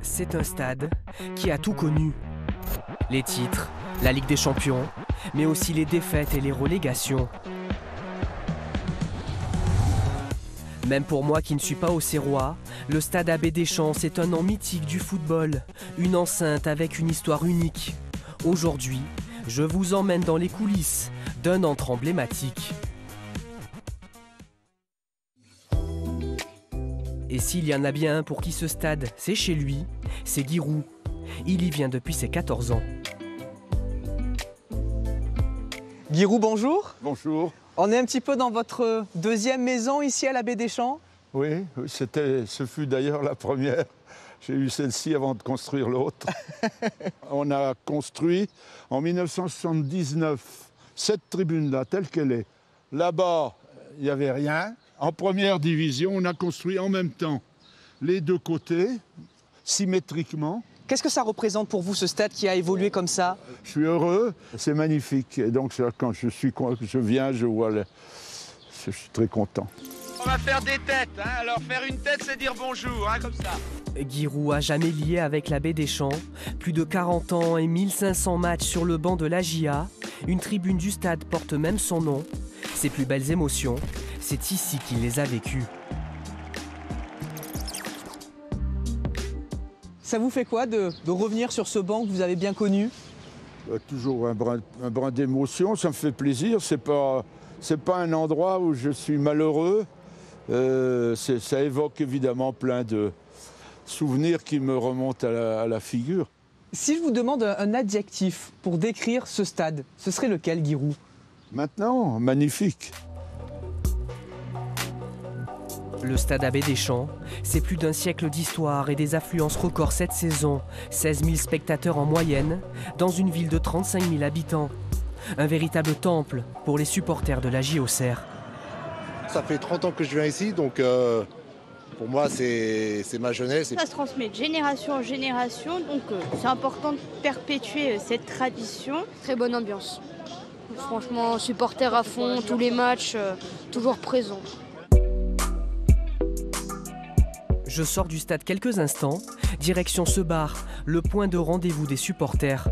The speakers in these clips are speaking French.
C'est un stade qui a tout connu. Les titres, la Ligue des Champions, mais aussi les défaites et les relégations. Même pour moi qui ne suis pas auxerrois, le stade Abbé Deschamps, c'est un nom mythique du football, une enceinte avec une histoire unique. Aujourd'hui, je vous emmène dans les coulisses d'un antre emblématique. Et s'il y en a bien un pour qui ce stade, c'est chez lui, c'est Giroud. Il y vient depuis ses 14 ans. Giroud, bonjour. Bonjour. On est un petit peu dans votre deuxième maison ici à l'Abbé Deschamps. Oui, ce fut d'ailleurs la première. J'ai eu celle-ci avant de construire l'autre. On a construit en 1979 cette tribune-là, telle qu'elle est. Là-bas, il n'y avait rien. En première division, on a construit en même temps les deux côtés, symétriquement. Qu'est-ce que ça représente pour vous, ce stade qui a évolué comme ça? Je suis heureux, c'est magnifique. Et donc, quand je viens, je vois je suis très content. On va faire des têtes, hein. Alors faire une tête, c'est dire bonjour, hein, comme ça. Giroud a jamais lié avec l'Abbé Deschamps. Plus de 40 ans et 1500 matchs sur le banc de l'AJA. Une tribune du stade porte même son nom. Ses plus belles émotions, c'est ici qu'il les a vécues. Ça vous fait quoi de revenir sur ce banc que vous avez bien connu? Toujours un brin d'émotion, ça me fait plaisir. C'est pas un endroit où je suis malheureux. Ça évoque évidemment plein de souvenirs qui me remontent à la figure. Si je vous demande un adjectif pour décrire ce stade, ce serait lequel, Giroud? Maintenant, magnifique. Le stade Abbé Deschamps, c'est plus d'un siècle d'histoire et des affluences records cette saison. 16 000 spectateurs en moyenne, dans une ville de 35 000 habitants. Un véritable temple pour les supporters de l'AJ Auxerre. Ça fait 30 ans que je viens ici, donc pour moi c'est ma jeunesse. Ça se transmet de génération en génération, donc c'est important de perpétuer cette tradition. Très bonne ambiance. Franchement, supporters à fond, tous les matchs, toujours présents. Je sors du stade quelques instants, direction ce bar, le point de rendez-vous des supporters.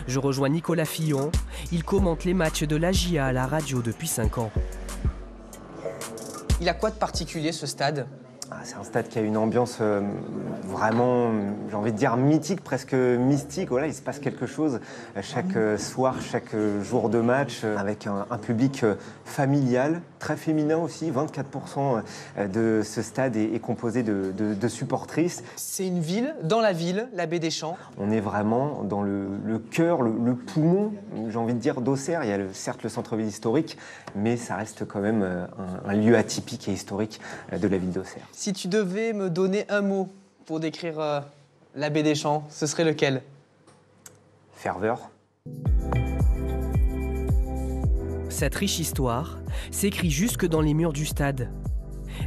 Je rejoins Nicolas Fillon, il commente les matchs de l'AJA à la radio depuis 5 ans. Il a quoi de particulier ce stade? C'est un stade qui a une ambiance vraiment, j'ai envie de dire, mythique, presque mystique. Voilà, il se passe quelque chose chaque soir, chaque jour de match, avec un public familial, très féminin aussi. 24% de ce stade est composé de supportrices. C'est une ville, dans la ville, l'Abbé Deschamps. On est vraiment dans le cœur, le poumon, j'ai envie de dire, d'Auxerre. Il y a certes le centre-ville historique, mais ça reste quand même un lieu atypique et historique de la ville d'Auxerre. Si tu devais me donner un mot pour décrire l'Abbé Deschamps, ce serait lequel? Ferveur. Cette riche histoire s'écrit jusque dans les murs du stade.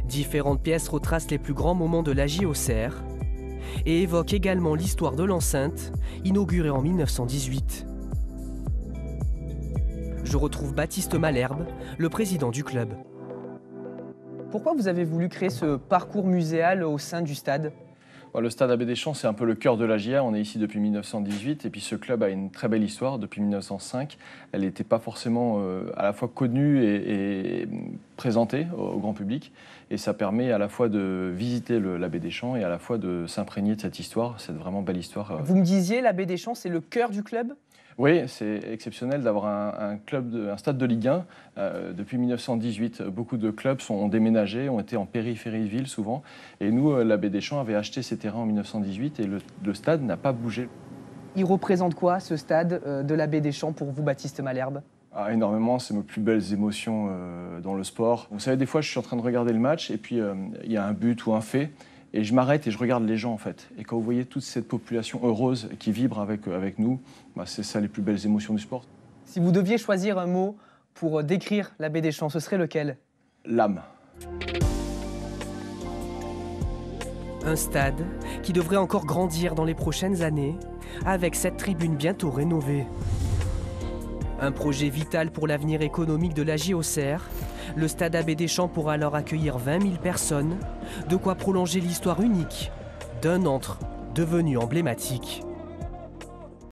Différentes pièces retracent les plus grands moments de l'AJ Auxerre et évoquent également l'histoire de l'enceinte, inaugurée en 1918. Je retrouve Baptiste Malherbe, le président du club. Pourquoi vous avez voulu créer ce parcours muséal au sein du stade? Le stade Abbé Deschamps, c'est un peu le cœur de l'AJA. On est ici depuis 1918 et puis ce club a une très belle histoire depuis 1905. Elle n'était pas forcément à la fois connue et présentée au grand public. Et ça permet à la fois de visiter l'Abbé Deschamps et à la fois de s'imprégner de cette histoire, cette vraiment belle histoire. Vous me disiez, l'Abbé Deschamps, c'est le cœur du club? Oui, c'est exceptionnel d'avoir un stade de Ligue 1 depuis 1918. Beaucoup de clubs ont déménagé, ont été en périphérie de ville souvent. Et nous, l'Abbé Deschamps avait acheté ces terrains en 1918 et le stade n'a pas bougé. Il représente quoi, ce stade de l'Abbé Deschamps, pour vous, Baptiste Malherbe? Énormément, c'est mes plus belles émotions dans le sport. Vous savez, des fois, je suis en train de regarder le match et puis il y a un but ou un fait. Et je m'arrête et je regarde les gens, en fait. Et quand vous voyez toute cette population heureuse qui vibre avec nous, c'est ça les plus belles émotions du sport. Si vous deviez choisir un mot pour décrire l'Abbé Deschamps, ce serait lequel? L'âme. Un stade qui devrait encore grandir dans les prochaines années, avec cette tribune bientôt rénovée. Un projet vital pour l'avenir économique de l'AJ Auxerre. Le stade Abbé Deschamps pourra alors accueillir 20 000 personnes, de quoi prolonger l'histoire unique d'un antre Devenue emblématique,